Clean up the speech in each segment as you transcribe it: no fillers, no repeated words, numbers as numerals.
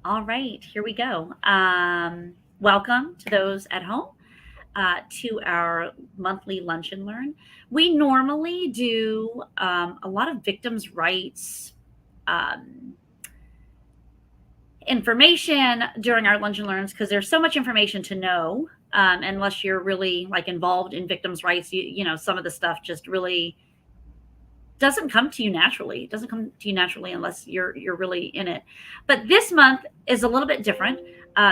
All right, here we go. Welcome to those at home to our monthly Lunch and Learn. We normally do a lot of victims' rights um, information during our Lunch and Learns because there's so much information to know. Unless you're really like involved in victims' rights, some of the stuff just really doesn't come to you naturally. It doesn't come to you naturally unless you're really in it. But this month is a little bit different.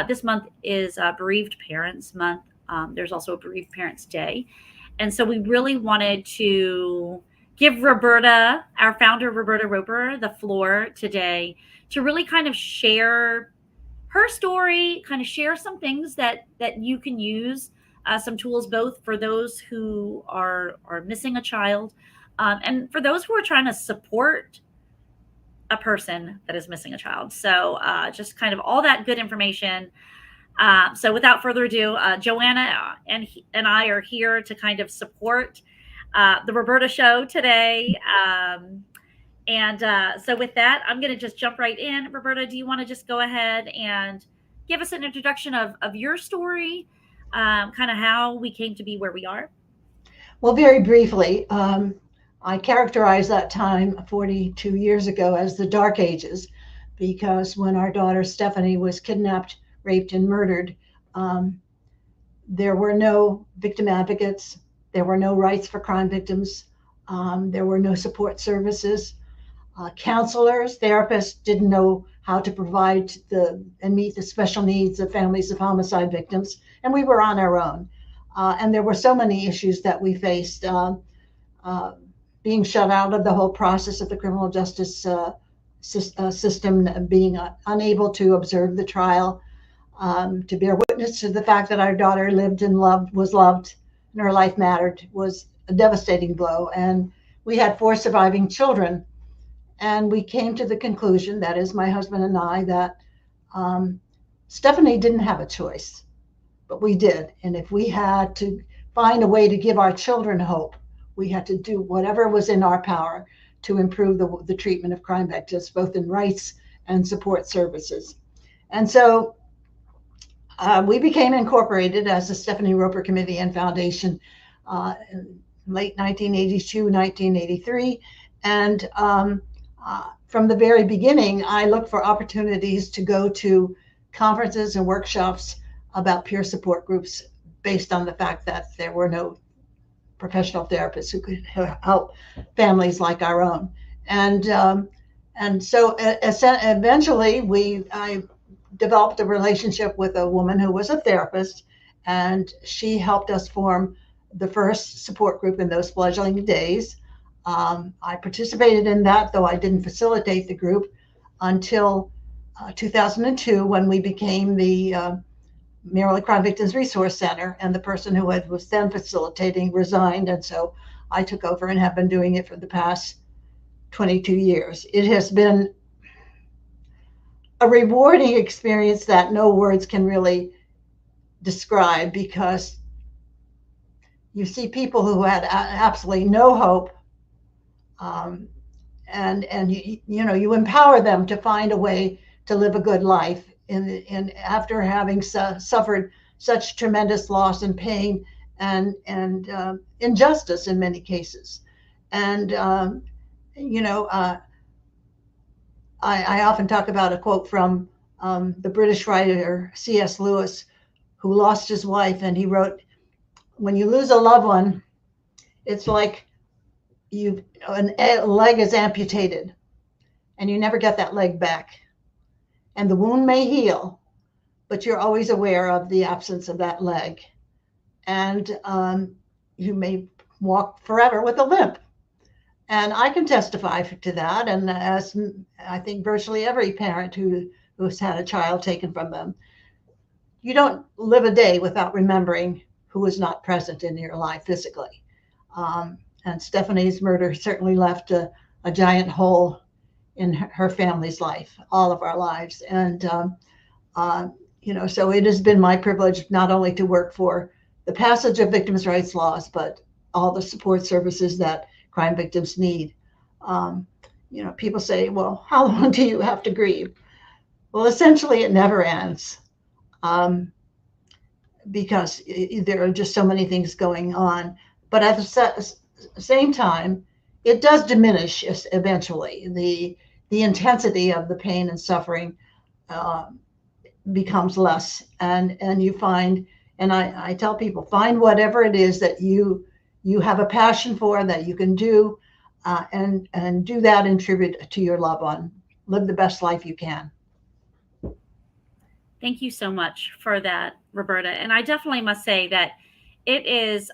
This month is Bereaved Parents Month. There's also a Bereaved Parents Day, and so we really wanted to give Roberta, our founder, Roberta Roper, the floor today to really kind of share her story, kind of share some things that you can use, some tools both for those who are missing a child, and for those who are trying to support a person that is missing a child. So just kind of all that good information. So without further ado, Joanna and I are here to kind of support the Roberta Show today. So with that, I'm going to just jump right in. Roberta, do you want to just go ahead and give us an introduction of your story, kind of how we came to be where we are? Well, very briefly, I characterize that time 42 years ago as the Dark Ages because when our daughter Stephanie was kidnapped, raped, and murdered, um, there were no victim advocates, there were no rights for crime victims, there were no support services. Counselors, therapists didn't know how to provide and meet the special needs of families of homicide victims, and we were on our own. And there were so many issues that we faced. Uh, Being shut out of the whole process of the criminal justice system, being unable to observe the trial, to bear witness to the fact that our daughter lived and was loved, and her life mattered, was a devastating blow. And we had four surviving children. And we came to the conclusion, that is, my husband and I, that um, Stephanie didn't have a choice, but we did. And if we had to find a way to give our children hope, we had to do whatever was in our power to improve the treatment of crime victims, both in rights and support services. And so we became incorporated as the Stephanie Roper Committee and Foundation in late 1982, 1983. And from the very beginning, I looked for opportunities to go to conferences and workshops about peer support groups based on the fact that there were no professional therapists who could help families like our own. And so eventually I developed a relationship with a woman who was a therapist, and she helped us form the first support group in those fledgling days. I participated in that, though I didn't facilitate the group until 2002, when we became the Maryland Crime Victims Resource Center, and the person who was then facilitating resigned, and so I took over and have been doing it for the past 22 years. It has been a rewarding experience that no words can really describe, because you see people who had absolutely no hope, um, and you empower them to find a way to live a good life in after having suffered such tremendous loss and pain and injustice in many cases. And you know, I often talk about a quote from the British writer C.S. Lewis, who lost his wife, and he wrote, "When you lose a loved one, it's like a leg is amputated, and you never get that leg back. And the wound may heal, but you're always aware of the absence of that leg. And you may walk forever with a limp." And I can testify to that. And as I think virtually every parent who's had a child taken from them, you don't live a day without remembering who was not present in your life physically. And Stephanie's murder certainly left a giant hole in her family's life, all of our lives. And, so it has been my privilege not only to work for the passage of victims' rights laws, but all the support services that crime victims need. People say, well, how long do you have to grieve? Well, essentially, it never ends, because there are just so many things going on. But at the same time, it does diminish eventually. The intensity of the pain and suffering uh, becomes less, and you find, and I tell people, find whatever it is that you have a passion for that you can do, and do that in tribute to your loved one. Live the best life you can. Thank you so much for that, Roberta. And I definitely must say that it is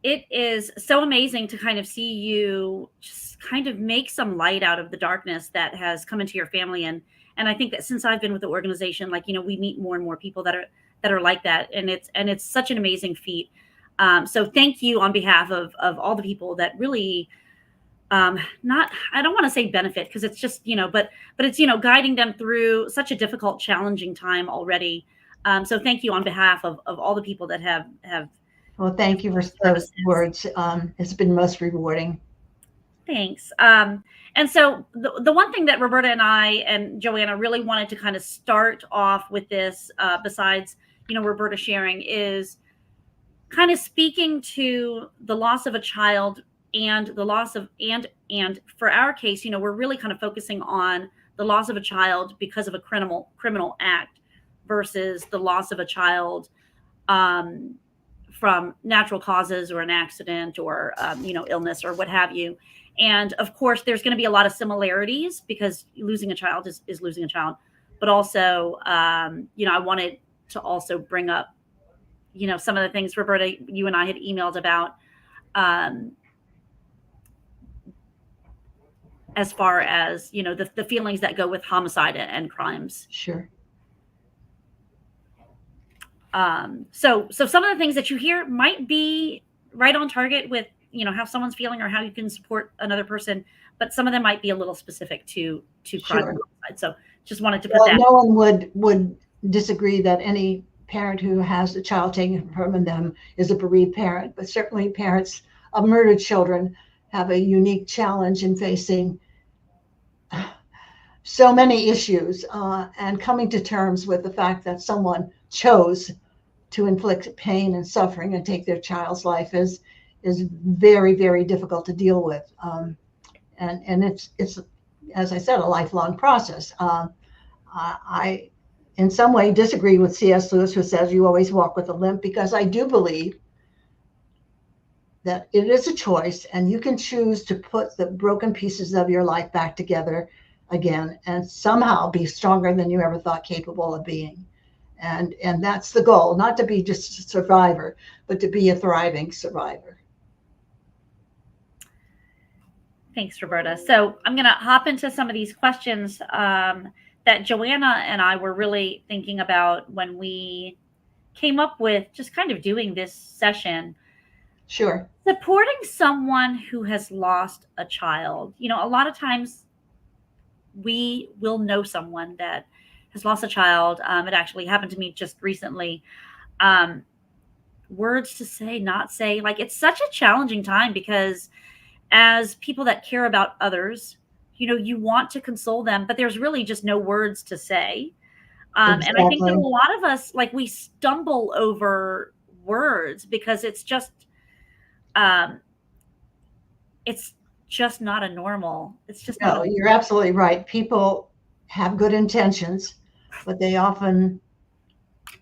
it is so amazing to kind of see you just kind of make some light out of the darkness that has come into your family. And I think that since I've been with the organization, like, we meet more and more people that are like that, and it's such an amazing feat. So thank you on behalf of all the people that really, not, I don't want to say benefit, because it's just, but it's, guiding them through such a difficult, challenging time already. So thank you on behalf of all the people that have Well, thank you for those words. It's been most rewarding. Thanks. And so the one thing that Roberta and I and Joanna really wanted to kind of start off with this, besides, Roberta sharing, is kind of speaking to the loss of a child, and the loss of, and for our case, we're really kind of focusing on the loss of a child because of a criminal act versus the loss of a child, from natural causes or an accident, or illness or what have you. And of course, there's going to be a lot of similarities, because losing a child is losing a child. But also, I wanted to also bring up, some of the things, Roberta, you and I had emailed about, as far as, the feelings that go with homicide and crimes. Sure. So some of the things that you hear might be right on target with, how someone's feeling or how you can support another person, but some of them might be a little specific to crime and homicide. So just wanted to put that. No one would disagree that any parent who has a child taken from them is a bereaved parent, but certainly parents of murdered children have a unique challenge in facing so many issues, and coming to terms with the fact that someone chose to inflict pain and suffering and take their child's life is very, very difficult to deal with. And it's, as I said, a lifelong process. I in some way disagree with C.S. Lewis, who says you always walk with a limp, because I do believe that it is a choice, and you can choose to put the broken pieces of your life back together again and somehow be stronger than you ever thought capable of being. And that's the goal, not to be just a survivor, but to be a thriving survivor. Thanks, Roberta. So I'm going to hop into some of these questions that Joanna and I were really thinking about when we came up with just kind of doing this session. Sure. Supporting someone who has lost a child. A lot of times we will know someone that has lost a child. It actually happened to me just recently. Words to say, not say, like, it's such a challenging time, because as people that care about others, you want to console them, but there's really just no words to say. Exactly. And I think that a lot of us, like, we stumble over words because it's just not a normal. It's just no. You're absolutely right. People have good intentions, but they often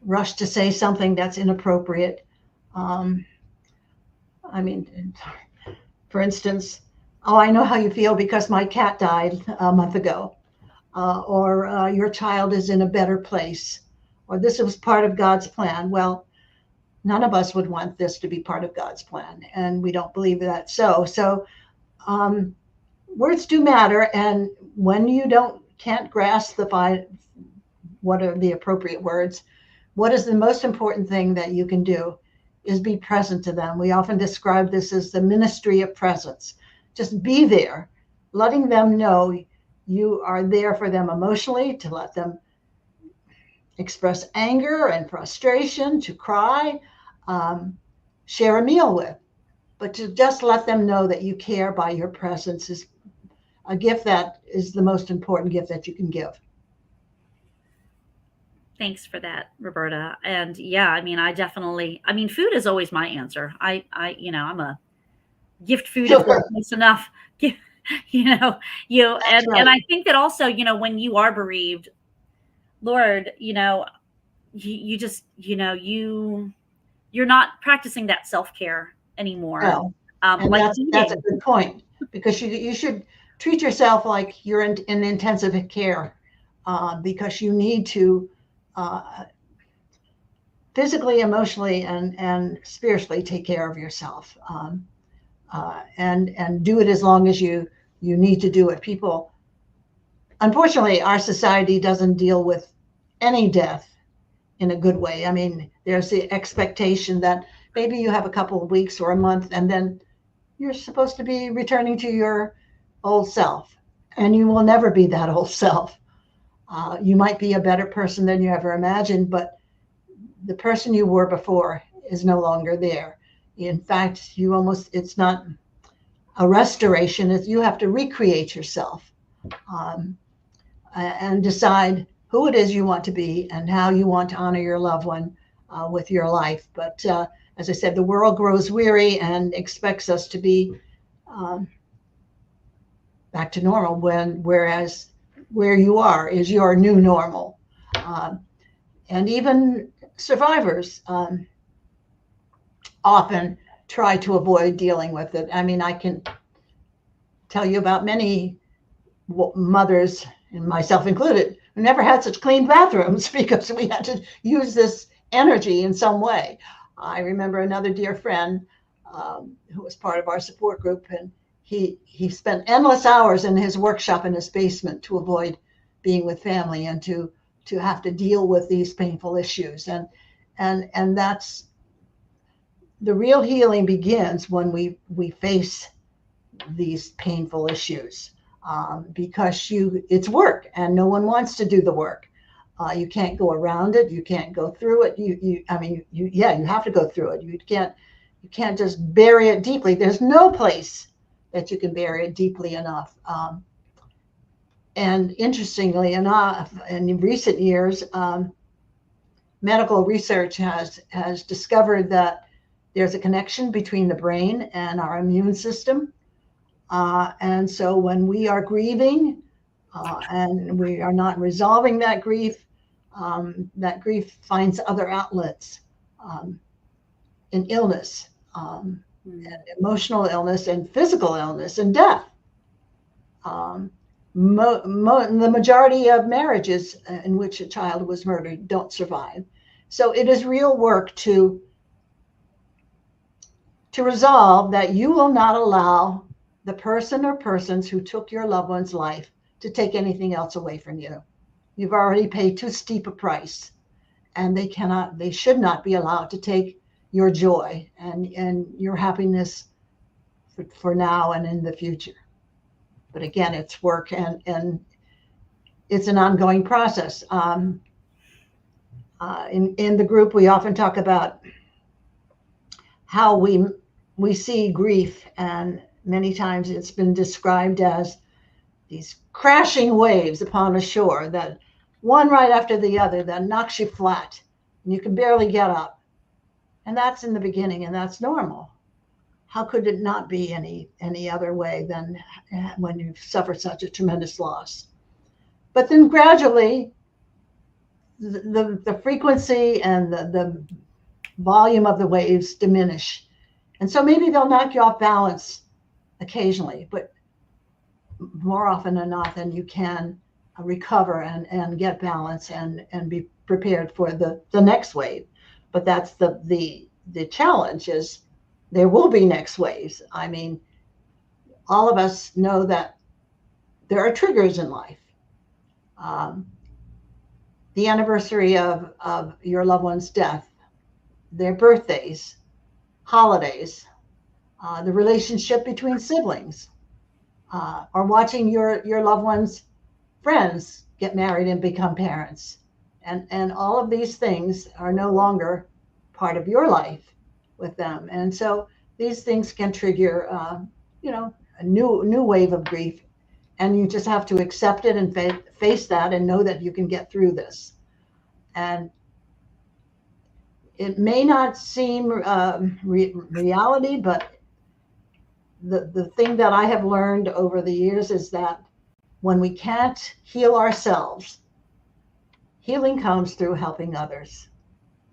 rush to say something that's inappropriate. I mean, for instance, oh, I know how you feel because my cat died a month ago, or your child is in a better place, or this was part of God's plan. Well, none of us would want this to be part of God's plan, and we don't believe that. So words do matter, and when you can't grasp what are the appropriate words, what is the most important thing that you can do is be present to them. We often describe this as the ministry of presence. Just be there, letting them know you are there for them emotionally, to let them express anger and frustration, to cry, share a meal with, but to just let them know that you care by your presence is a gift that is the most important gift that you can give. Thanks for that, Roberta. And yeah, I mean, I mean, food is always my answer. I'm a gift food if Sure, they're close enough. You know, that's and right. I think that also, when you are bereaved, Lord, you just, you're not practicing that self-care anymore. No, and Like that's a eating. good point, because you should treat yourself like you're in intensive care, because you need to uh, physically, emotionally, and spiritually take care of yourself, and do it as long as you need to do it. People, unfortunately, our society doesn't deal with any death in a good way. I mean, there's the expectation that maybe you have a couple of weeks or a month, and then you're supposed to be returning to your old self, and you will never be that old self. You might be a better person than you ever imagined, but the person you were before is no longer there. In fact, it's not a restoration, you have to recreate yourself, um, and decide who it is you want to be and how you want to honor your loved one with your life. But as I said, the world grows weary and expects us to be um, back to normal, whereas where you are is your new normal. Um, and even survivors often try to avoid dealing with it. I mean, I can tell you about many mothers, and myself included, who never had such clean bathrooms because we had to use this energy in some way. I remember another dear friend who was part of our support group, and he spent endless hours in his workshop in his basement to avoid being with family and to have to deal with these painful issues. And that's the real healing begins when we face these painful issues, because it's work and no one wants to do the work. You can't go around it. You can't go through it. I mean, you have to go through it. You can't just bury it deeply. There's no place that you can bury it deeply enough. And interestingly enough, in recent years, medical research has discovered that there's a connection between the brain and our immune system. And so when we are grieving, and we are not resolving that grief finds other outlets, in illness, and emotional illness and physical illness and death. The majority of marriages in which a child was murdered don't survive. So it is real work to resolve that you will not allow the person or persons who took your loved one's life to take anything else away from you. You've already paid too steep a price, and they should not be allowed to take your joy and your happiness for now and in the future. But again, it's work, and it's an ongoing process. In the group, we often talk about how we see grief, and many times it's been described as these crashing waves upon a shore, that one right after the other, that knocks you flat and you can barely get up. And that's in the beginning, and that's normal. How could it not be any other way than when you've suffered such a tremendous loss? But then gradually, the frequency and the volume of the waves diminish. And so maybe they'll knock you off balance occasionally, but more often than not, then you can recover and get balance and be prepared for the next wave. But that's the challenge, is there will be next waves. I mean, all of us know that there are triggers in life. The anniversary of your loved one's death, their birthdays, holidays, the relationship between siblings, or watching your loved one's friends get married and become parents. And all of these things are no longer part of your life with them. And so these things can trigger, a new wave of grief and you just have to accept it and face that and know that you can get through this. And it may not seem reality, but the thing that I have learned over the years is that when we can't heal ourselves, healing comes through helping others,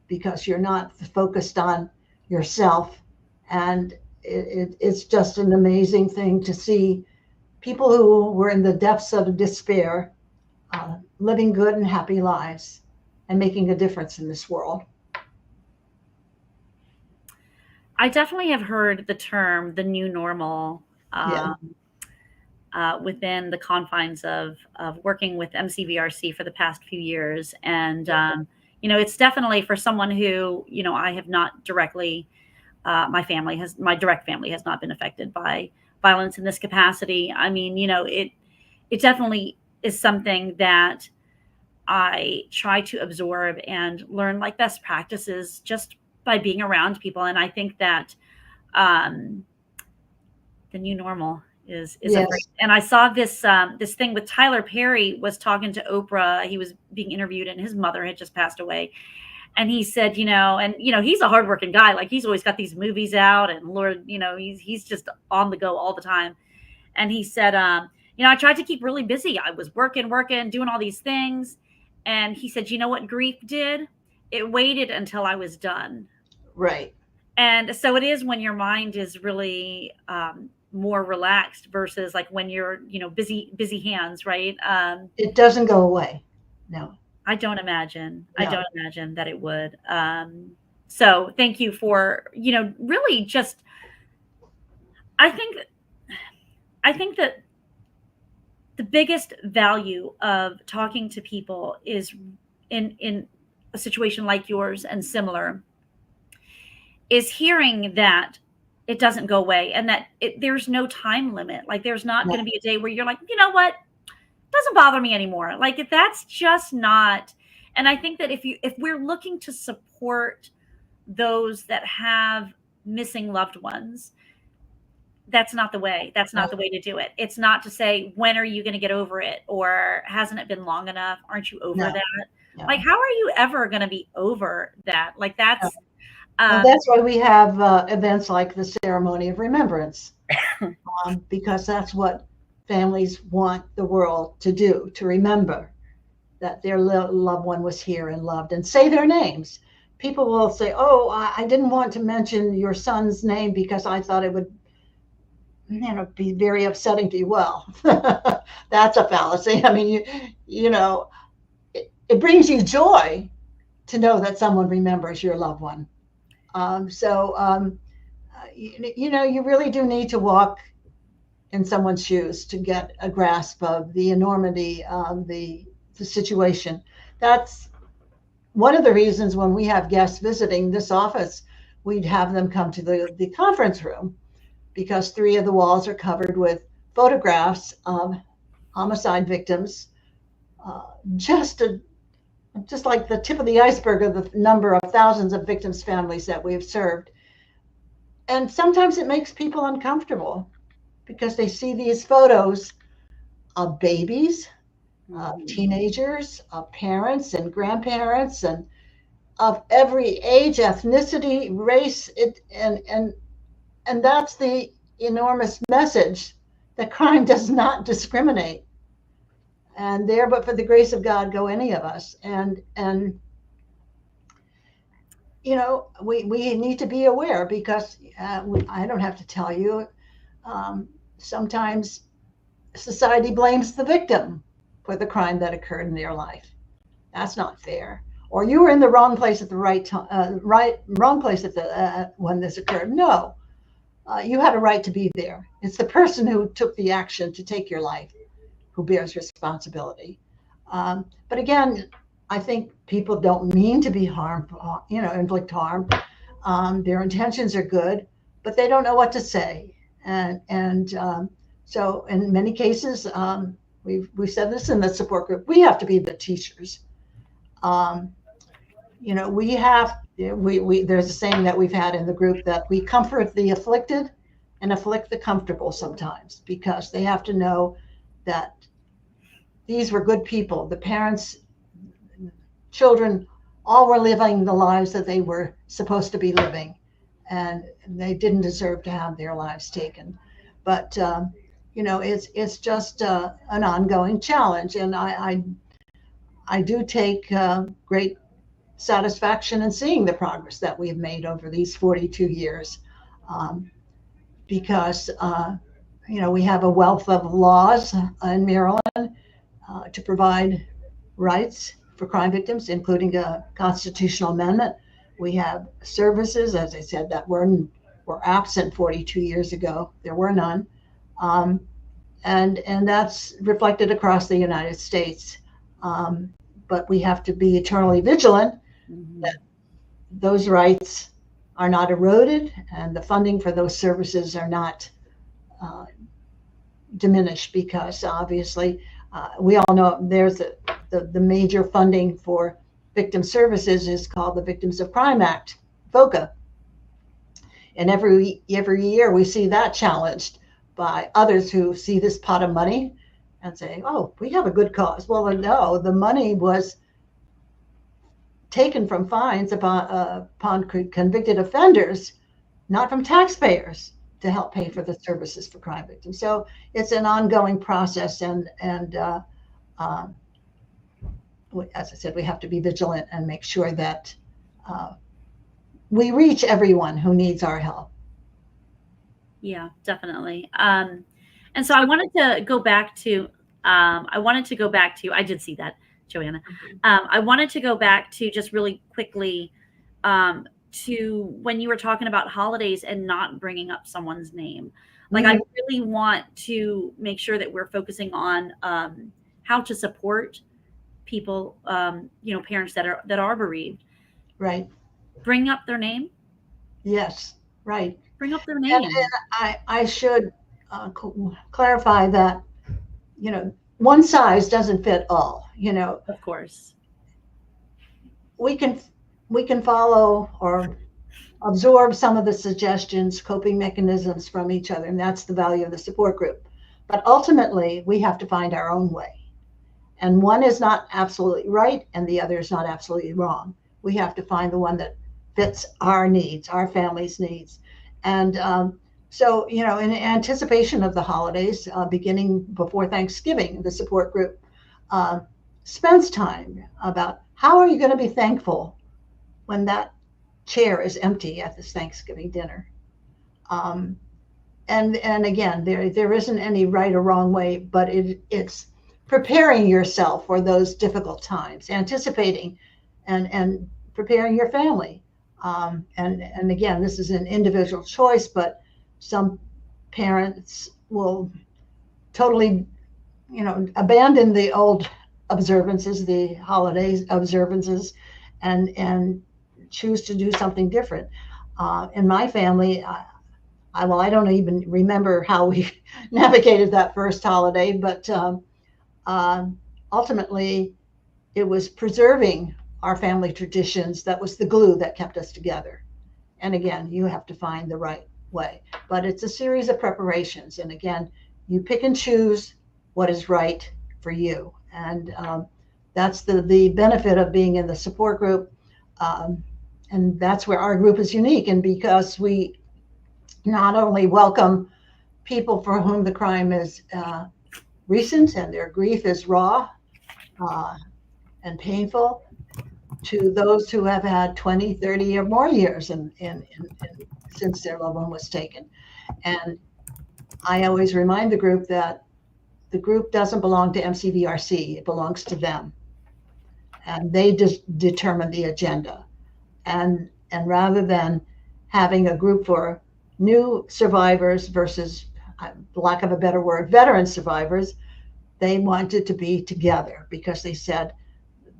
because you're not focused on yourself. And it's just an amazing thing to see people who were in the depths of despair living good and happy lives and making a difference in this world. I definitely have heard the term the new normal within the confines of working with MCVRC for the past few years. And, it's definitely for someone who, I have not directly, my direct family has not been affected by violence in this capacity. I mean, it definitely is something that I try to absorb and learn like best practices just by being around people. And I think that the new normal is Yes. and I saw this this thing with Tyler Perry was talking to Oprah. He was being interviewed and his mother had just passed away. And he said, he's a hardworking guy. Like, he's always got these movies out, and Lord, he's just on the go all the time. And he said, I tried to keep really busy. I was working, doing all these things. And he said, you know what grief did? It waited until I was done. Right. And so it is when your mind is really more relaxed versus like when you're, busy hands, right? It doesn't go away. No. I don't imagine. No. I don't imagine that it would. So thank you for, really just, I think that the biggest value of talking to people is in a situation like yours and similar is hearing that it doesn't go away and that there's no time limit. Like, there's not going to be a day where you're like, you know what? Doesn't bother me anymore. Like, if that's just not. And I think that if we're looking to support those that have missing loved ones, that's not the way. That's not the way to do it. It's not to say, when are you going to get over it? Or hasn't it been long enough? Aren't you over that? No. Like, how are you ever going to be over that? Like, that's. Well, that's why we have events like the Ceremony of Remembrance, because that's what families want the world to do, to remember that their loved one was here and loved, and say their names. People will say, oh, I didn't want to mention your son's name because I thought it would be very upsetting to you. Well, that's a fallacy. I mean, it brings you joy to know that someone remembers your loved one. You really do need to walk in someone's shoes to get a grasp of the enormity of the situation. That's one of the reasons when we have guests visiting this office, we'd have them come to the conference room, because 3 of the walls are covered with photographs of homicide victims, just like the tip of the iceberg of the number of thousands of victims' families that we've served. And sometimes it makes people uncomfortable because they see these photos of babies, teenagers, of parents and grandparents, and of every age, ethnicity, race, and that's the enormous message that crime does not discriminate. And there, but for the grace of God, go any of us. And we need to be aware, because I don't have to tell you, sometimes society blames the victim for the crime that occurred in their life. That's not fair. Or you were in the wrong place at the right time, wrong place at the when this occurred. No, you had a right to be there. It's the person who took the action to take your life who bears responsibility. But again, I think people don't mean to be harmful, inflict harm. Their intentions are good, but they don't know what to say. And so in many cases, we've said this in the support group, we have to be the teachers. There's a saying that we've had in the group that we comfort the afflicted and afflict the comfortable sometimes, because they have to know that these were good people. The parents, children, all were living the lives that they were supposed to be living, and they didn't deserve to have their lives taken. But it's just an ongoing challenge, and I do take great satisfaction in seeing the progress that we've made over these 42 years, because we have a wealth of laws in Maryland to provide rights for crime victims, including a constitutional amendment. We have services, as I said, that were absent 42 years ago. There were none. And that's reflected across the United States. But we have to be eternally vigilant that those rights are not eroded and the funding for those services are not diminished, because obviously we all know there's the major funding for victim services is called the Victims of Crime Act, VOCA. And every year we see that challenged by others who see this pot of money and say, oh, we have a good cause. Well, no, the money was taken from fines upon convicted offenders, not from taxpayers, to help pay for the services for crime victims. So it's an ongoing process, and as I said, we have to be vigilant and make sure that we reach everyone who needs our help. Yeah, definitely. And so I wanted to go back to, I did see that, Joanna. I wanted to go back to just really quickly to when you were talking about holidays and not bringing up someone's name. Like, I really want to make sure that we're focusing on how to support people, parents that are bereaved. Right. Bring up their name. Yes. Right. Bring up their name. And I should clarify that, one size doesn't fit all. Of course. We can follow or absorb some of the suggestions, coping mechanisms from each other, and that's the value of the support group. But ultimately, we have to find our own way. And one is not absolutely right, and the other is not absolutely wrong. We have to find the one that fits our needs, our family's needs. And so, in anticipation of the holidays, beginning before Thanksgiving, the support group spends time about how are you going to be thankful when that chair is empty at this Thanksgiving dinner. And again, there isn't any right or wrong way, but it's preparing yourself for those difficult times, anticipating and preparing your family. And again, this is an individual choice, but some parents will totally, abandon the old observances, the holidays observances, and choose to do something different. In my family, I don't even remember how we navigated that first holiday, but ultimately it was preserving our family traditions that was the glue that kept us together. And again, you have to find the right way, but it's a series of preparations. And again, you pick and choose what is right for you. And that's the benefit of being in the support group. And that's where our group is unique. And because we not only welcome people for whom the crime is recent and their grief is raw and painful, to those who have had 20, 30 or more years since their loved one was taken. And I always remind the group that the group doesn't belong to MCVRC, it belongs to them. And they just determine the agenda. And rather than having a group for new survivors versus, for lack of a better word, veteran survivors, they wanted to be together because they said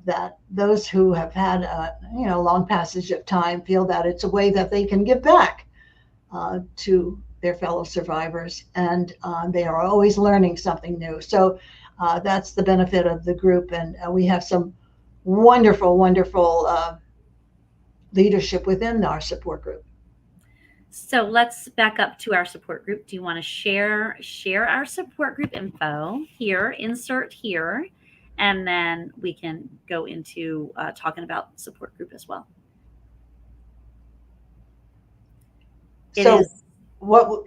that those who have had a long passage of time feel that it's a way that they can give back to their fellow survivors, and they are always learning something new. So that's the benefit of the group, and we have some wonderful leadership within our support group. So let's back up to our support group. Do you want to share our support group info here, insert here, and then we can go into talking about support group as well. So what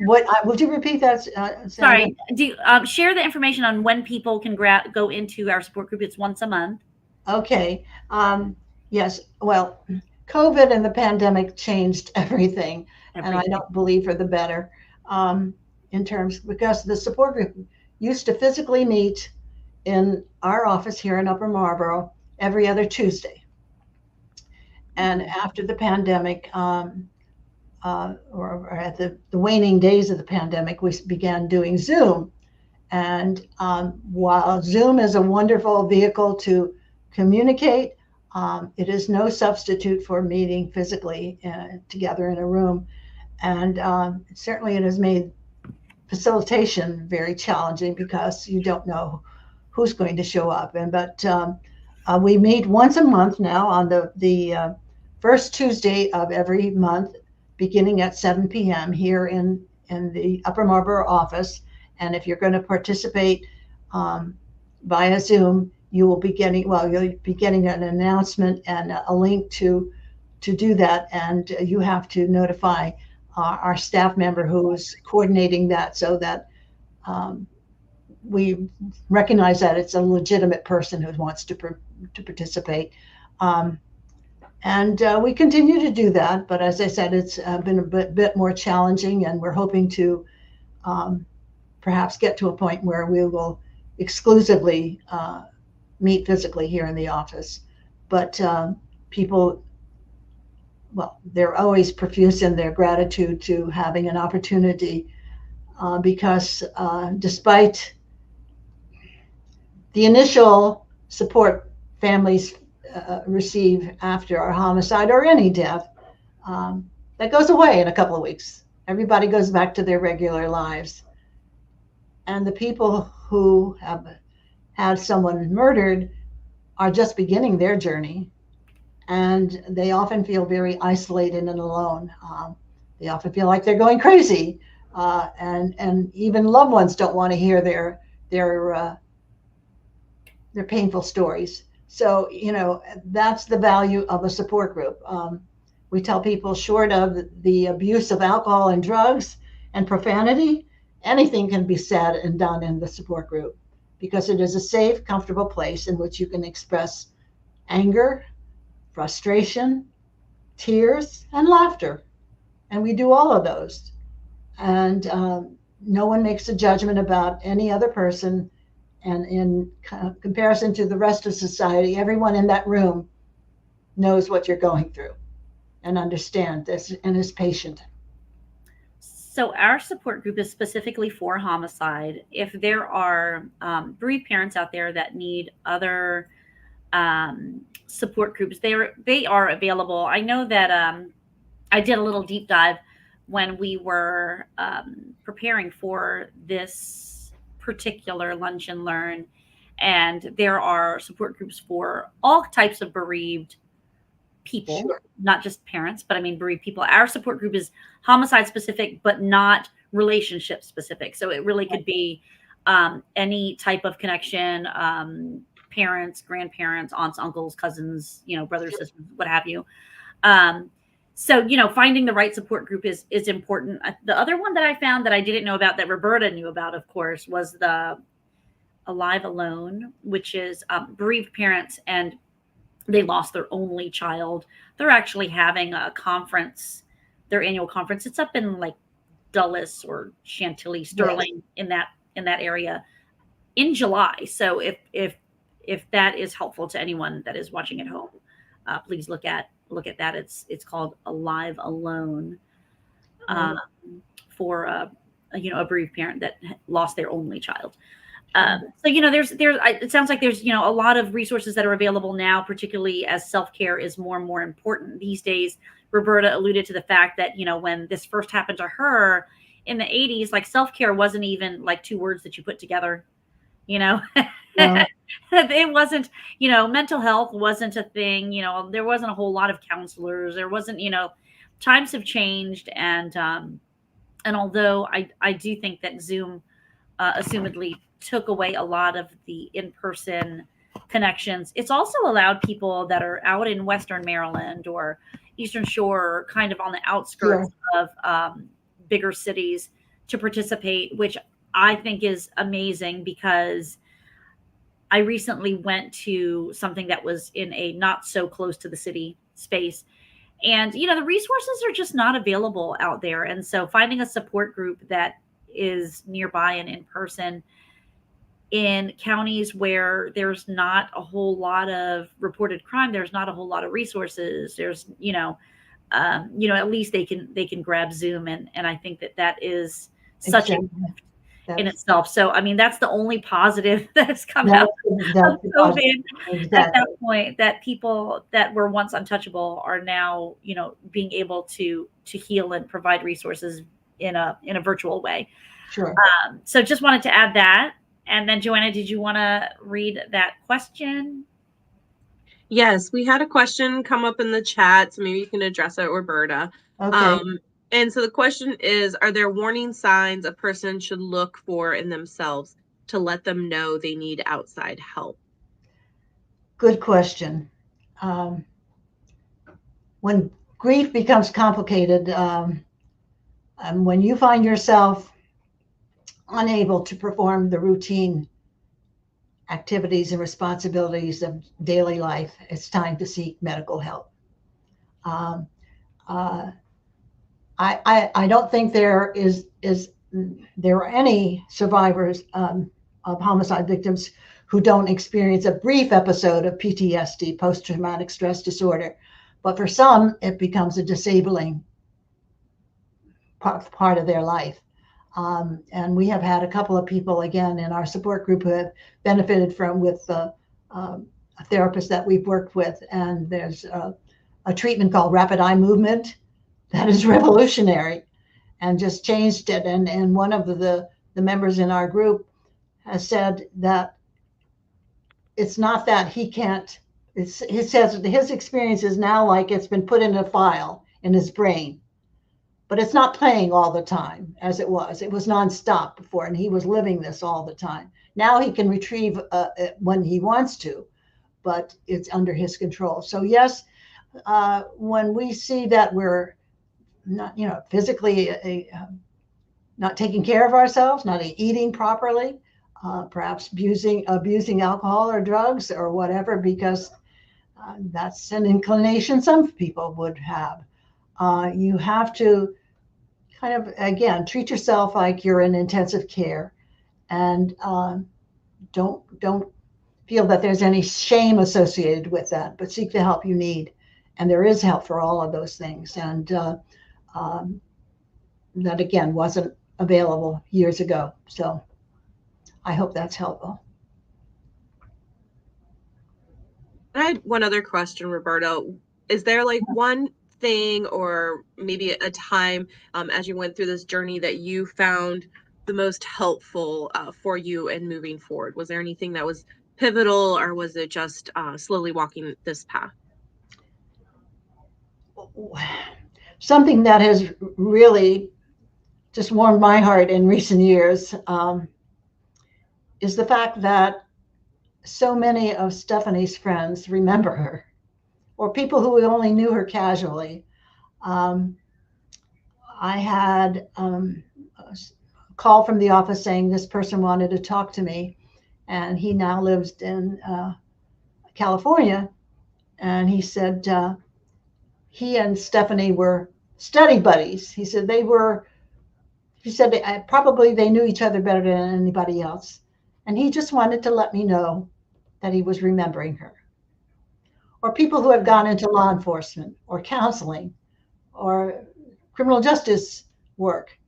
would you repeat that? Sorry. Do you, share the information on when people can go into our support group. It's once a month. Okay. Yes. Well, COVID and the pandemic changed everything, and I don't believe for the better. In terms, because the support group used to physically meet in our office here in Upper Marlboro every other Tuesday, and after the pandemic, or at the waning days of the pandemic, we began doing Zoom. And while Zoom is a wonderful vehicle to communicate, it is no substitute for meeting physically together in a room. And certainly it has made facilitation very challenging because you don't know who's going to show up. But we meet once a month now on the first Tuesday of every month, beginning at 7 p.m. here in the Upper Marlboro office. And if you're going to participate via Zoom, you'll be getting an announcement and a link to do that. And you have to notify our staff member who is coordinating that, so that we recognize that it's a legitimate person who wants to participate. And we continue to do that. But as I said, it's been a bit more challenging, and we're hoping to perhaps get to a point where we will exclusively meet physically here in the office. But people, well, they're always profuse in their gratitude to having an opportunity, because despite the initial support families receive after a homicide or any death, that goes away in a couple of weeks. Everybody goes back to their regular lives. And the people who have had someone murdered are just beginning their journey. And they often feel very isolated and alone. They often feel like they're going crazy. And even loved ones don't want to hear their painful stories. So, that's the value of a support group. We tell people, short of the abuse of alcohol and drugs and profanity, anything can be said and done in the support group, because it is a safe, comfortable place in which you can express anger, frustration, tears, and laughter. And we do all of those. And no one makes a judgment about any other person. And in comparison to the rest of society, everyone in that room knows what you're going through and understands this and is patient. So our support group is specifically for homicide. If there are bereaved parents out there that need other support groups, they are available. I know that I did a little deep dive when we were preparing for this particular Lunch and Learn, and there are support groups for all types of bereaved people. Sure. Not just parents, but I mean bereaved people. Our support group is homicide specific, but not relationship specific. So it really could be any type of connection, parents, grandparents, aunts, uncles, cousins, brothers, sure, sisters, what have you. So, finding the right support group is important. The other one that I found that I didn't know about, that Roberta knew about, of course, was the Alive Alone, which is bereaved parents, and they lost their only child. They're actually having a conference, their annual conference. It's up in like Dulles or Chantilly, Sterling, yes, in that area in July. So if that is helpful to anyone that is watching at home, please look at that. It's called Alive Alone, for a bereaved parent that lost their only child. So it sounds like there's a lot of resources that are available now, particularly as self-care is more and more important these days. Roberta alluded to the fact that when this first happened to her in the 80s, like self-care wasn't even like two words that you put together. No. It wasn't, mental health wasn't a thing. There wasn't a whole lot of counselors. There wasn't, times have changed, and although I do think that Zoom assumedly took away a lot of the in-person connections, it's also allowed people that are out in Western Maryland or Eastern Shore, kind of on the outskirts Sure. of bigger cities, to participate, which I think is amazing, because I recently went to something that was in a not so close to the city space. And, the resources are just not available out there. And so finding a support group that is nearby and in person in counties where there's not a whole lot of reported crime, there's not a whole lot of resources. There's, at least they can grab Zoom, and I think that is such a Exactly. in That's itself. So, I mean, that's the only positive that has come out of that's the positive. COVID at Exactly. that point, that people that were once untouchable are now, being able to heal and provide resources in a virtual way. Sure. So just wanted to add that. And then, Joanna, did you want to read that question? Yes, we had a question come up in the chat, so maybe you can address it, Roberta. Okay. And so the question is, are there warning signs a person should look for in themselves to let them know they need outside help? Good question. When grief becomes complicated, and when you find yourself unable to perform the routine activities and responsibilities of daily life, it's time to seek medical help. Um, uh, I don't think there are any survivors of homicide victims who don't experience a brief episode of PTSD, post-traumatic stress disorder. But for some, it becomes a disabling part of their life. And we have had a couple of people, again, in our support group who have benefited with a therapist that we've worked with. And there's a treatment called rapid eye movement that is revolutionary and just changed it. And one of the members in our group has said that it's not that he can't, he says his experience is now like it's been put in a file in his brain, but it's not playing all the time as it was. It was nonstop before, and he was living this all the time. Now he can retrieve when he wants to, but it's under his control. So yes, when we see that we're not, physically not taking care of ourselves, not eating properly, perhaps abusing alcohol or drugs or whatever, because that's an inclination some people would have. You have to kind of, again, treat yourself like you're in intensive care, and don't feel that there's any shame associated with that, but seek the help you need. And there is help for all of those things. And that, again, wasn't available years ago. So I hope that's helpful. I had one other question, Roberta. Is there like one thing or maybe a time as you went through this journey that you found the most helpful for you in moving forward? Was there anything that was pivotal, or was it just slowly walking this path? Something that has really just warmed my heart in recent years is the fact that so many of Stephanie's friends remember her, or people who only knew her casually. I had a call from the office saying this person wanted to talk to me, and he now lives in California. And he said he and Stephanie were study buddies. He said probably they knew each other better than anybody else. And he just wanted to let me know that he was remembering her. Or people who have gone into law enforcement or counseling or criminal justice work.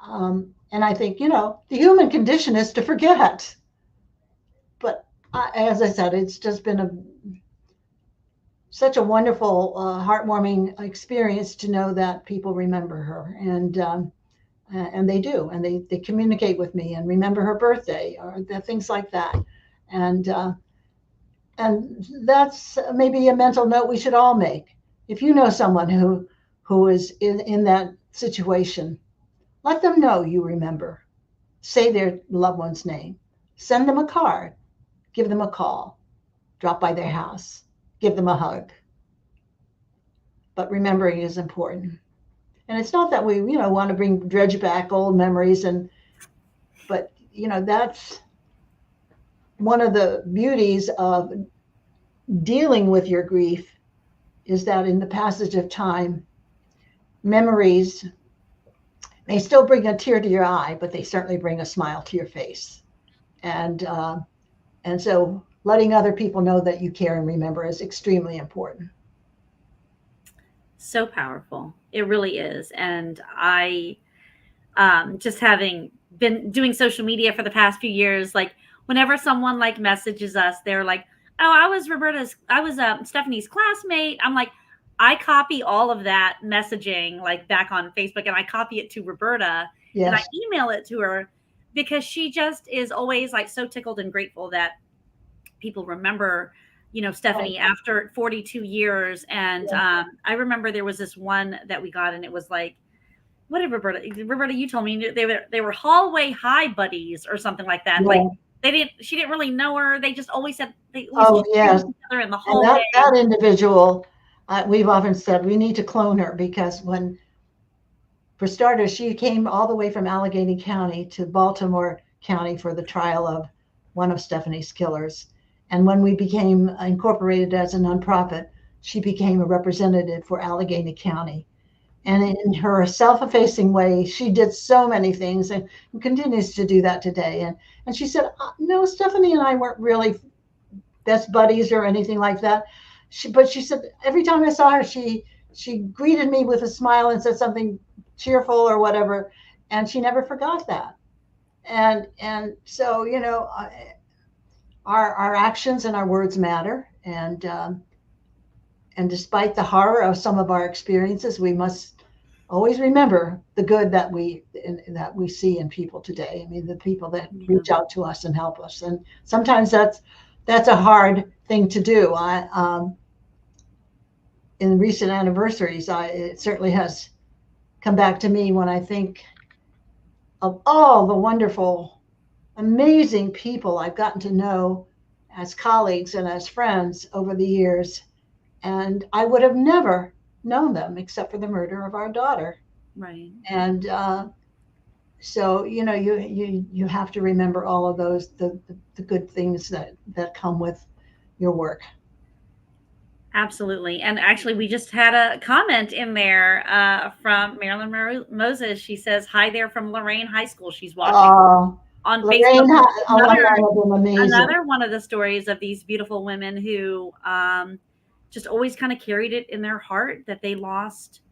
And I think, the human condition is to forget. But as I said, it's just been such a wonderful, heartwarming experience to know that people remember her. And they do, and they communicate with me and remember her birthday or things like that. And that's maybe a mental note we should all make. If you know someone who who is in that situation, let them know you remember. Say their loved one's name. Send them a card. Give them a call. Drop by their house. Give them a hug. But remembering is important. And it's not that we, want to dredge back old memories, but that's one of the beauties of dealing with your grief, is that in the passage of time, memories may still bring a tear to your eye, but they certainly bring a smile to your face. And so letting other people know that you care and remember is extremely important. So powerful. It really is. And I, just having been doing social media for the past few years, like whenever someone like messages us, they're like, oh, I was Stephanie's classmate. I'm like, I copy all of that messaging like back on Facebook, and I copy it to Roberta. Yes. And I email it to her, because she just is always like so tickled and grateful that people remember, Stephanie after 42 years. And I remember there was this one that we got, and it was like, what did Roberta, you told me they were hallway high buddies or something like that. Yeah. Like she didn't really know her. They just always said they yes. together in the hallway. And that individual, we've often said we need to clone her, because for starters, she came all the way from Allegheny County to Baltimore County for the trial of one of Stephanie's killers. And when we became incorporated as a nonprofit, she became a representative for Allegheny County. And in her self-effacing way, she did so many things and continues to do that today. And she said, no, Stephanie and I weren't really best buddies or anything like that. But she said, every time I saw her, she greeted me with a smile and said something cheerful or whatever. And she never forgot that. And so, our actions and our words matter. And despite the horror of some of our experiences, we must always remember the good that we see in people today. I mean, the people that reach out to us and help us. And sometimes that's a hard thing to do. In recent anniversaries, it certainly has come back to me when I think of all the wonderful, amazing people I've gotten to know as colleagues and as friends over the years. And I would have never known them except for the murder of our daughter. Right. And so, you have to remember all of those, the good things that come with your work. Absolutely. And actually, we just had a comment in there from Marilyn Moses. She says, hi there from Lorraine High School. She's watching on Lorraine, Facebook. Another one of the stories of these beautiful women who just always kind of carried it in their heart that they lost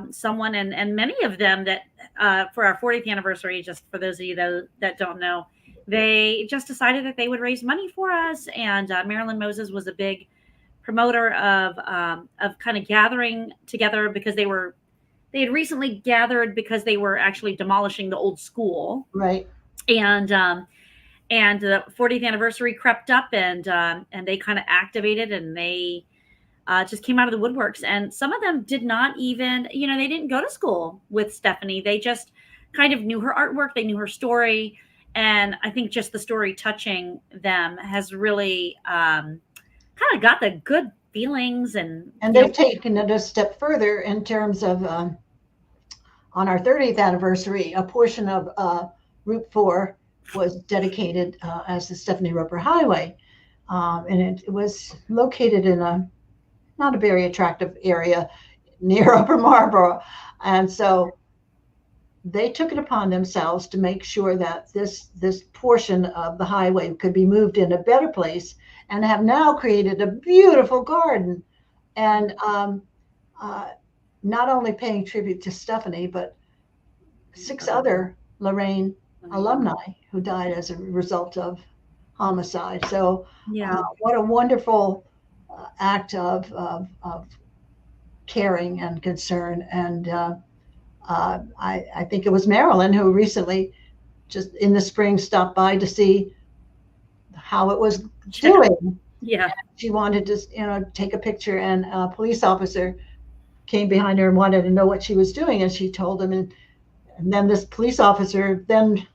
someone. And many of them that for our 40th anniversary, just for those of you that don't know, they just decided that they would raise money for us. And Marilyn Moses was a big promoter of kind of gathering together, because they had recently gathered because they were actually demolishing the old school. Right. And the 40th anniversary crept up, and they kind of activated, and they just came out of the woodworks. And some of them did not even, they didn't go to school with Stephanie. They just kind of knew her artwork. They knew her story. And I think just the story touching them has really kind of got the good feelings. And they've taken it a step further in terms of, on our 30th anniversary, a portion of Route 4 was dedicated as the Stephanie Roper Highway. And it was located in not a very attractive area near Upper Marlboro. And so they took it upon themselves to make sure that this portion of the highway could be moved in a better place, and have now created a beautiful garden. And not only paying tribute to Stephanie, but 6 other Lorraine alumni who died as a result of homicide. So what a wonderful act of caring and concern. And I think it was Marilyn who recently, just in the spring, stopped by to see how it was doing. Yeah. She wanted to, take a picture, and a police officer came behind her and wanted to know what she was doing, and she told him, and then this police officer then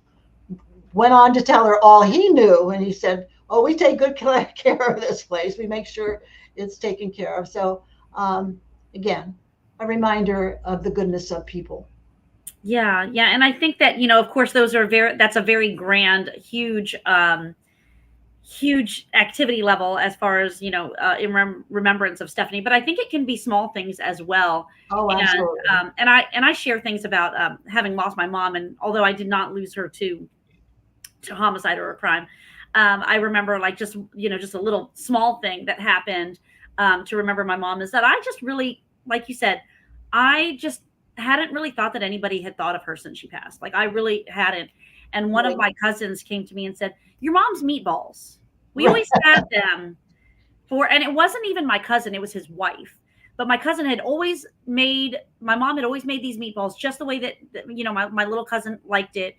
went on to tell her all he knew, and he said, "Oh, we take good care of this place. We make sure it's taken care of." So again, a reminder of the goodness of people. Yeah, yeah, and I think that, of course, that's a very grand, huge, huge activity level as far as, in remembrance of Stephanie. But I think it can be small things as well. Oh, absolutely. And I share things about having lost my mom, and although I did not lose her to homicide or a crime, I remember just a little small thing that happened to remember my mom is that I just really, like you said, I just hadn't really thought that anybody had thought of her since she passed. Like I really hadn't. And one of my cousins came to me and said, "Your mom's meatballs. We always had them and it wasn't even my cousin, it was his wife. But my cousin my mom had always made these meatballs just the way that my little cousin liked it.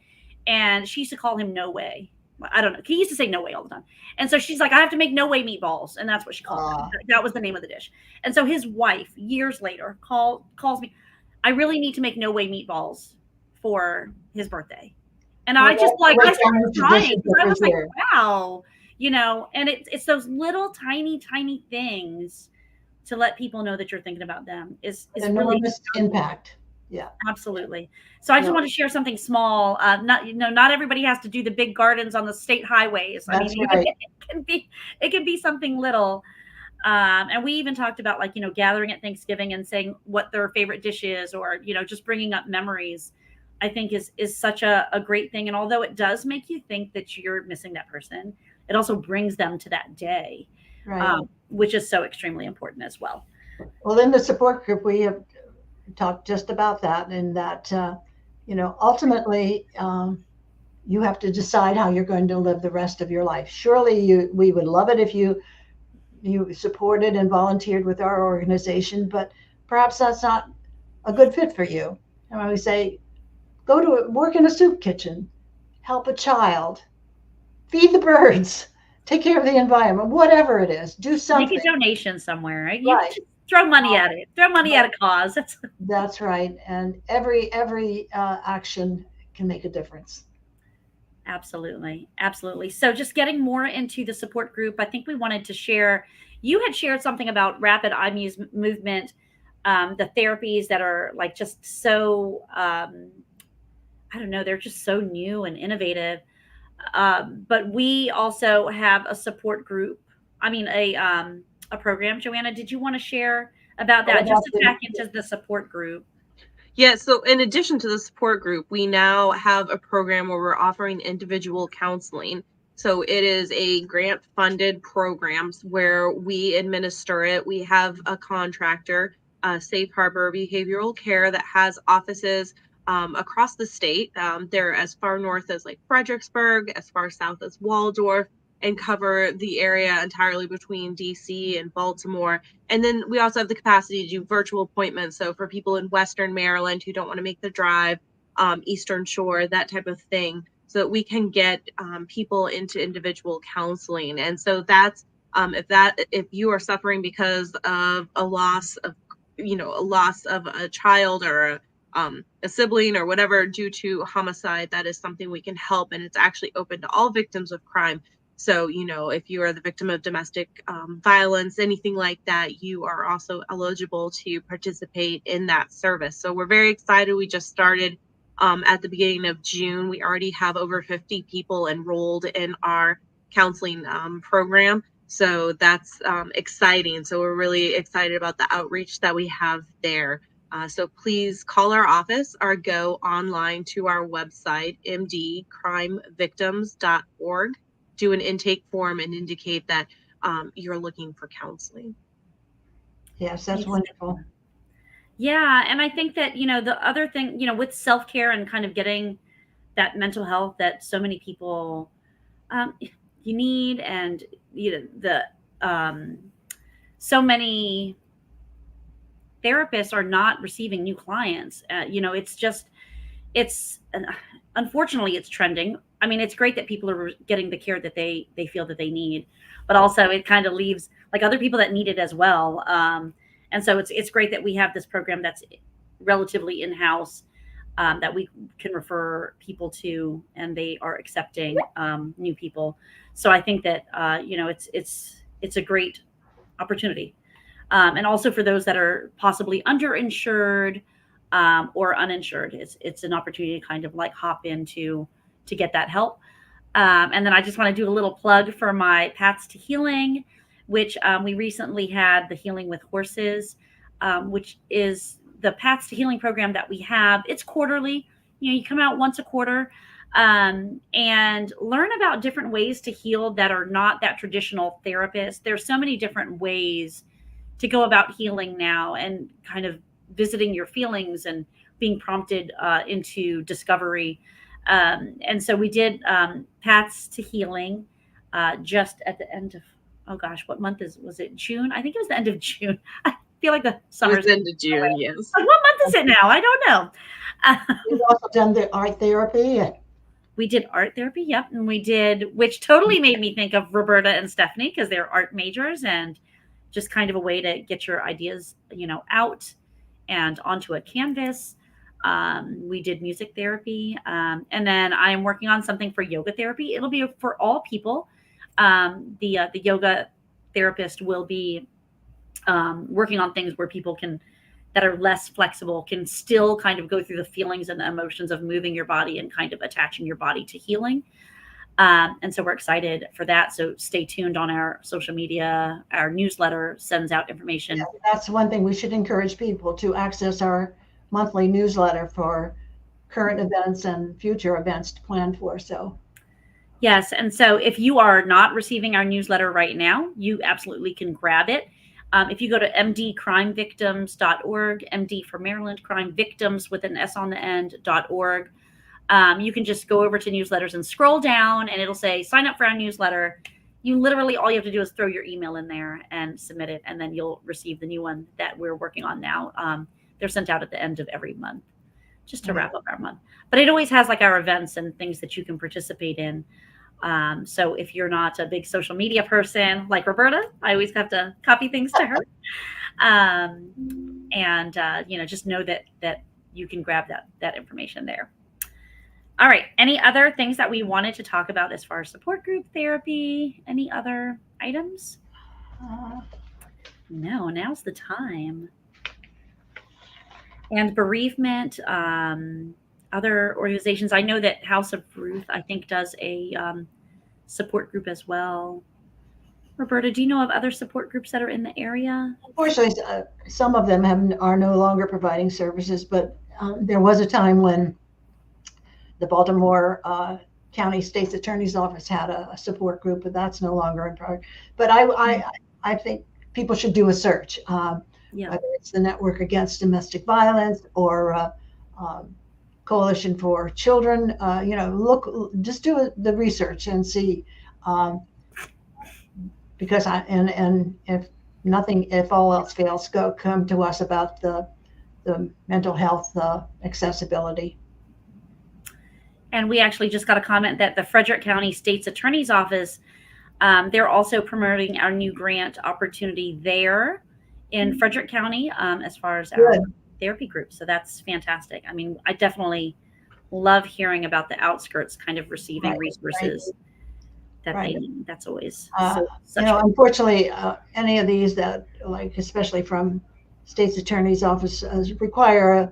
And she used to call him No Way. I don't know. He used to say No Way all the time. And so she's like, I have to make No Way meatballs. And that's what she called them. That was the name of the dish. And so his wife, years later, calls me, "I really need to make No Way meatballs for his birthday." And I just I started crying. I was like, wow, and it's those little tiny things to let people know that you're thinking about them is enormous impact. Yeah, absolutely. So I just want to share something small. Not everybody has to do the big gardens on the state highways. That's right. It can be something little. And we even talked about gathering at Thanksgiving and saying what their favorite dish is, or, just bringing up memories, I think is such a great thing. And although it does make you think that you're missing that person, it also brings them to that day, right. Which is so extremely important as well. Well, in the support group, we have talked just about that, and that, ultimately, you have to decide how you're going to live the rest of your life. Surely we would love it if you supported and volunteered with our organization, but perhaps that's not a good fit for you. And when we say, go to work in a soup kitchen, help a child, feed the birds, take care of the environment, whatever it is, do something. Make a donation somewhere, right? Right. Just throw money at it. Throw money at a cause. That's right. And every action can make a difference. Absolutely. Absolutely. So just getting more into the support group, I think we wanted to share, you had shared something about rapid eye movement, the therapies that are just so, I don't know, they're just so new and innovative. But we also have a support group. I mean, a program. Joanna, did you want to share about that? Just to tack into the support group. Yeah, so in addition to the support group, we now have a program where we're offering individual counseling. So it is a grant-funded program where we administer it. We have a contractor, Safe Harbor Behavioral Care, that has offices across the state. They're as far north as Fredericksburg, as far south as Waldorf, and cover the area entirely between DC and Baltimore. And then we also have the capacity to do virtual appointments. So for people in Western Maryland who don't want to make the drive, Eastern Shore, that type of thing, so that we can get people into individual counseling. And so that's if you are suffering because of a loss of a child or a sibling or whatever due to homicide, that is something we can help. And it's actually open to all victims of crime. So, if you are the victim of domestic violence, anything like that, you are also eligible to participate in that service. So we're very excited. We just started at the beginning of June. We already have over 50 people enrolled in our counseling program. So that's exciting. So we're really excited about the outreach that we have there. So please call our office or go online to our website, mdcrimevictims.org. Do an intake form and indicate that you're looking for counseling. Yes, that's wonderful. Yeah. And I think that, the other thing, with self-care and kind of getting that mental health that so many people you need, and, so many therapists are not receiving new clients. Unfortunately, it's trending. I mean, it's great that people are getting the care that they feel that they need, but also it kind of leaves other people that need it as well. And so it's great that we have this program that's relatively in-house, that we can refer people to, and they are accepting new people. So I think that it's a great opportunity, and also for those that are possibly underinsured or uninsured, it's an opportunity to kind of like hop into to get that help. And then I just want to do a little plug for my Paths to Healing, which we recently had the Healing with Horses, which is the Paths to Healing program that we have. It's quarterly. You come out once a quarter and learn about different ways to heal that are not that traditional therapist. There's so many different ways to go about healing now, and kind of visiting your feelings and being prompted into discovery. And so we did Paths to Healing just at the end of, oh gosh, what month was it? June? I think it was the end of June. I feel like the summer's end of June, yes. Like, what month is it now? I don't know. We've also done the art therapy. We did art therapy, yep. And we did, which totally made me think of Roberta and Stephanie, because they're art majors, and just kind of a way to get your ideas, out and onto a canvas. We did music therapy. And then I am working on something for yoga therapy. It'll be for all people. The yoga therapist will be working on things where people that are less flexible can still kind of go through the feelings and the emotions of moving your body and kind of attaching your body to healing. And so we're excited for that. So stay tuned on our social media. Our newsletter sends out information. Yeah, that's one thing we should encourage people to access our monthly newsletter for current events and future events to plan for. So yes. And so if you are not receiving our newsletter right now, you absolutely can grab it. If you go to mdcrimevictims.org, MD for Maryland, crime victims with an S on the end.org, you can just go over to newsletters and scroll down, and it'll say sign up for our newsletter. You literally, all you have to do is throw your email in there and submit it, and then you'll receive the new one that we're working on now. They're sent out at the end of every month, just to wrap up our month. But it always has like our events and things that you can participate in. So if you're not a big social media person like Roberta, I always have to copy things to her. Just know that you can grab that information there. All right. Any other things that we wanted to talk about as far as support group therapy? Any other items? No, now's the time. And bereavement, other organizations. I know that House of Ruth, I think, does a support group as well. Roberta, do you know of other support groups that are in the area? Unfortunately, some of them are no longer providing services, but there was a time when the Baltimore County State's Attorney's Office had a support group, but that's no longer in progress. But I think people should do a search, whether it's the Network Against Domestic Violence or Coalition for Children. Just do the research and see, because if all else fails, come to us about the mental health accessibility. And we actually just got a comment that the Frederick County State's Attorney's Office, they're also promoting our new grant opportunity there in Frederick County, as far as our therapy group. So that's fantastic. I mean, I definitely love hearing about the outskirts kind of receiving resources that they need. That's always unfortunately, any of these that, like, especially from State's Attorney's Office, require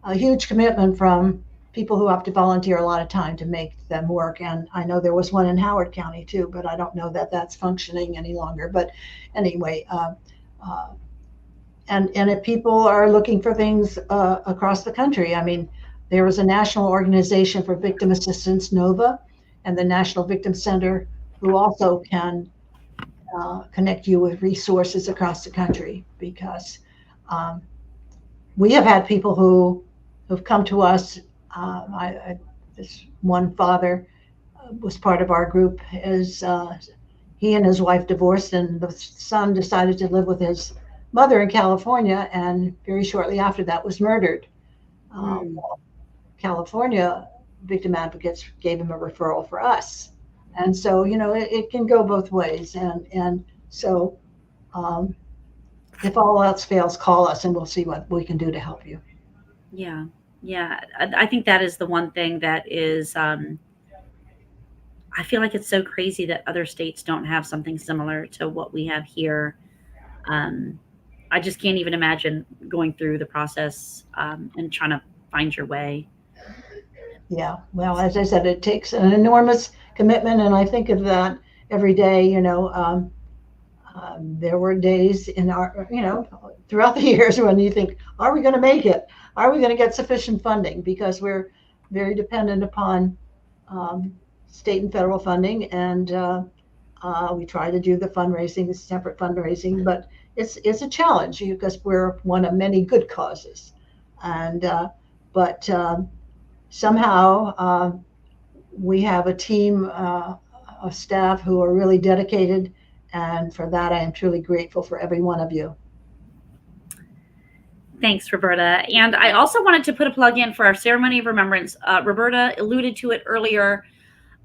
a huge commitment from people who have to volunteer a lot of time to make them work. And I know there was one in Howard County too, but I don't know that that's functioning any longer. But anyway, and if people are looking for things across the country, I mean, there is a national organization for victim assistance, NOVA, and the National Victim Center, who also can connect you with resources across the country, because we have had people who've come to us. This one father was part of our group. He and his wife divorced, and the son decided to live with his mother in California, and very shortly after that was murdered. California victim advocates gave him a referral for us, and so it can go both ways. And so if all else fails, call us and we'll see what we can do to help you. Yeah. Yeah. I think that is the one thing that is, I feel like it's so crazy that other states don't have something similar to what we have here. I just can't even imagine going through the process and trying to find your way. Yeah, well, as I said, it takes an enormous commitment, and I think of that every day. There were days in our, throughout the years when you think, are we going to make it? Are we going to get sufficient funding? Because we're very dependent upon state and federal funding, and we try to do the fundraising, the separate fundraising, but it's a challenge because we're one of many good causes, and but somehow we have a team of staff who are really dedicated, and for that I am truly grateful for every one of you. Thanks, Roberta. And I also wanted to put a plug in for our ceremony of remembrance. Roberta alluded to it earlier.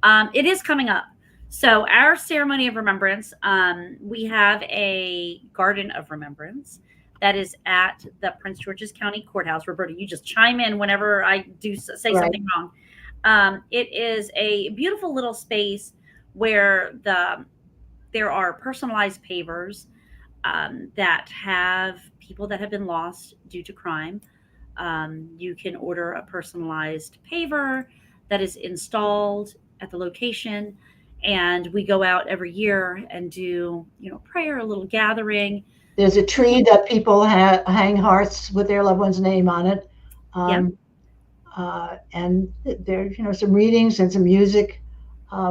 It is coming up. So our ceremony of remembrance, we have a garden of remembrance that is at the Prince George's County Courthouse. Roberta, you just chime in whenever I do say Right. something wrong. It is a beautiful little space where there are personalized pavers that have people that have been lost due to crime. You can order a personalized paver that is installed at the location, and we go out every year and do, prayer, a little gathering. There's a tree that people hang hearts with their loved one's name on it. And there, some readings and some music.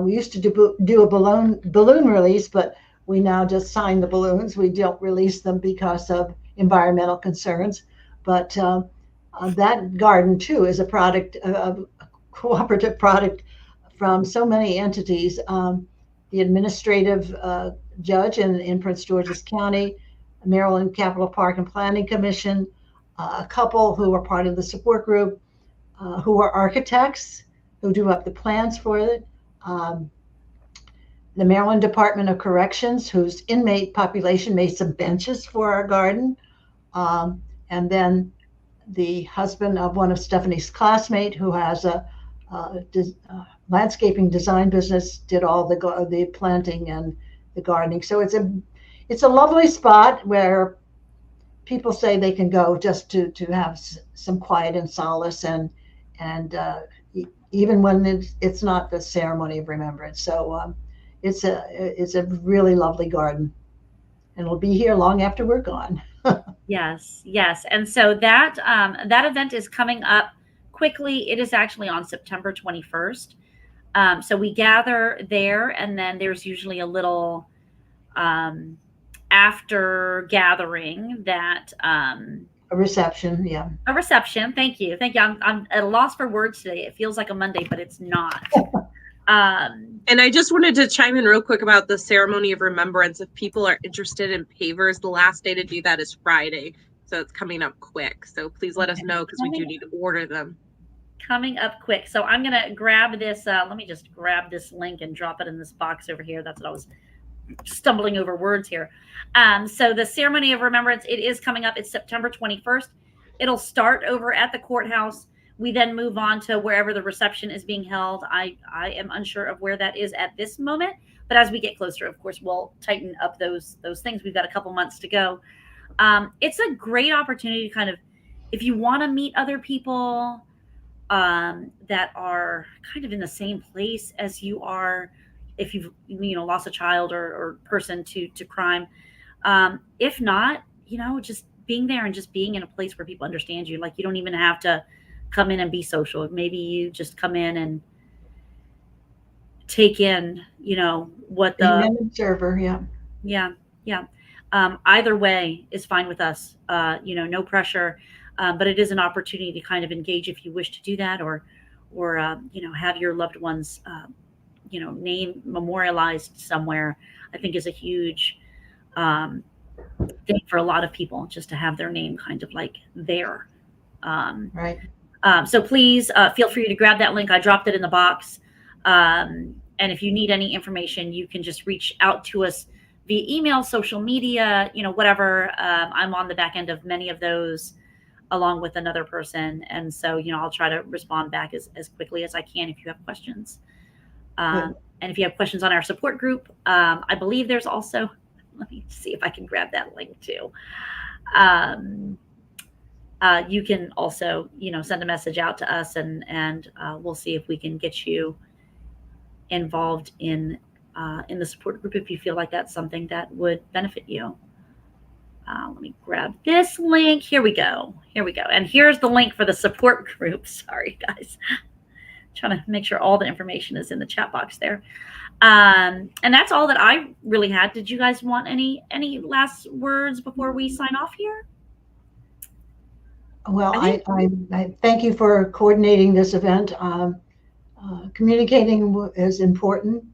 We used to do a balloon release, but we now just sign the balloons. We don't release them because of environmental concerns. But that garden too is a product of a cooperative product from so many entities. The administrative judge in Prince George's County, Maryland Capital Park and Planning Commission, a couple who are part of the support group, who are architects who do up the plans for it. The Maryland Department of Corrections, whose inmate population made some benches for our garden. And then the husband of one of Stephanie's classmates, who has a landscaping design business, did all the planting and the gardening. So it's a lovely spot where people say they can go just to have some quiet and solace, and even when it's not the ceremony of remembrance. So it's a really lovely garden, and it'll be here long after we're gone. Yes. And so that event is coming up quickly. It is actually on September 21st. So we gather there, and then there's usually a little after gathering that A reception, yeah. a reception. Thank you. I'm at a loss for words today. It feels like a Monday, but it's not. And I just wanted to chime in real quick about the ceremony of remembrance. If people are interested in pavers, the last day to do that is Friday. So it's coming up quick. So please let us know, because we do need to order them. Coming up quick. So I'm going to grab this. Let me just grab this link and drop it in this box over here. That's what I was stumbling over words here. So the ceremony of remembrance, it is coming up. It's September 21st. It'll start over at the courthouse. We then move on to wherever the reception is being held. I am unsure of where that is at this moment, but as we get closer, of course, we'll tighten up those things. We've got a couple months to go. It's a great opportunity to kind of, if you want to meet other people that are kind of in the same place as you are, if you've lost a child or person to crime. If not, just being there and just being in a place where people understand you. Like, you don't even have to come in and be social. Maybe you just come in and take in, what the observer, yeah. Either way is fine with us. No pressure, but it is an opportunity to kind of engage if you wish to do that, or have your loved ones, name memorialized somewhere. I think is a huge thing for a lot of people, just to have their name kind of like there. right. So please feel free to grab that link. I dropped it in the box. And if you need any information, you can just reach out to us via email, social media, whatever. I'm on the back end of many of those along with another person. And so, I'll try to respond back as quickly as I can if you have questions. And if you have questions on our support group, I believe there's also, let me see if I can grab that link too. You can also, send a message out to us and we'll see if we can get you involved in the support group if you feel like that's something that would benefit you. Let me grab this link. Here we go. And here's the link for the support group. Sorry, guys. Trying to make sure all the information is in the chat box there. And that's all that I really had. Did you guys want any last words before we sign off here? Well, I thank you for coordinating this event. Communicating is important.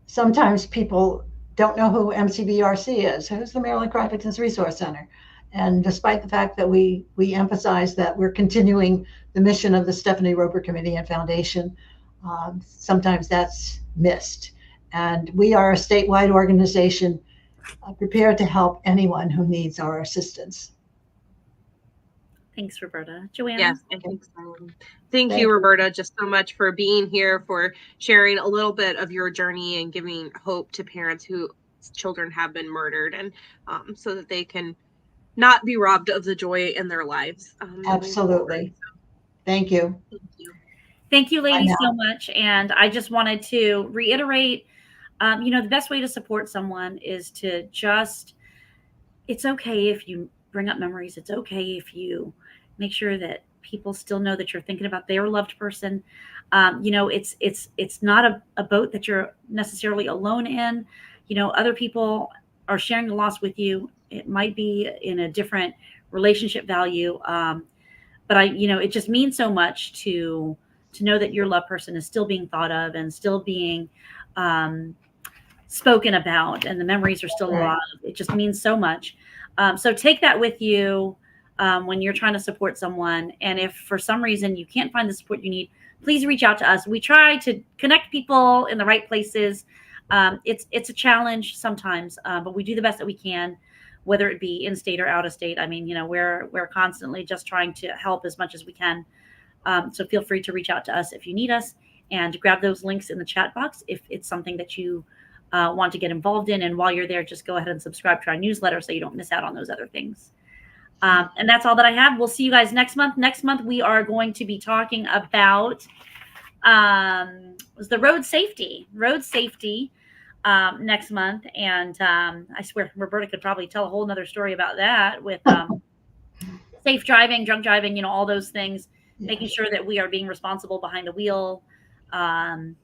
Sometimes people don't know who MCVRC is. Who's the Maryland Crime Victims Resource Center? And despite the fact that we emphasize that we're continuing the mission of the Stephanie Roper Committee and Foundation, sometimes that's missed. And we are a statewide organization prepared to help anyone who needs our assistance. Thanks, Roberta. Joanna? Yes, I think so. Thank you, Roberta, just so much for being here, for sharing a little bit of your journey and giving hope to parents whose children have been murdered, and so that they can not be robbed of the joy in their lives. Absolutely. Thank you. Thank you. Thank you, ladies, so much. And I just wanted to reiterate, the best way to support someone is to just, it's okay if you bring up memories. It's okay if you make sure that people still know that you're thinking about their loved person. It's not a boat that you're necessarily alone in. Other people are sharing the loss with you. It might be in a different relationship value. But it just means so much to know that your loved person is still being thought of and still being spoken about, and the memories are still alive. It just means so much. So take that with you when you're trying to support someone. And if for some reason you can't find the support you need, please reach out to us. We try to connect people in the right places. It's a challenge sometimes, but we do the best that we can, whether it be in state or out of state. I mean, we're constantly just trying to help as much as we can. So feel free to reach out to us if you need us, and grab those links in the chat box if it's something that you want to get involved in. And while you're there, just go ahead and subscribe to our newsletter so you don't miss out on those other things. And that's all that I have. We'll see you guys next month. Next month, we are going to be talking about the road safety next month. And I swear Roberta could probably tell a whole nother story about that with safe driving, drunk driving, all those things, making sure that we are being responsible behind the wheel. And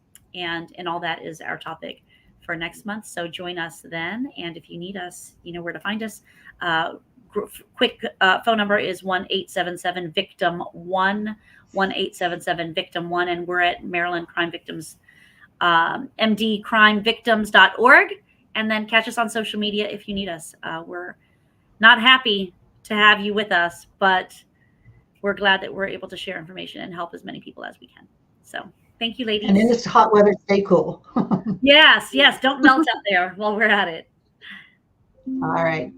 all that is our topic for next month. So join us then. And if you need us, you know where to find us. Quick phone number is 1-877-VICTIM-1, 1-877-VICTIM-1. And we're at Maryland Crime Victims, mdcrimevictims.org. And then catch us on social media if you need us. We're not happy to have you with us, but we're glad that we're able to share information and help as many people as we can. So thank you, ladies. And in this hot weather, stay cool. Yes. Don't melt out there while we're at it. All right.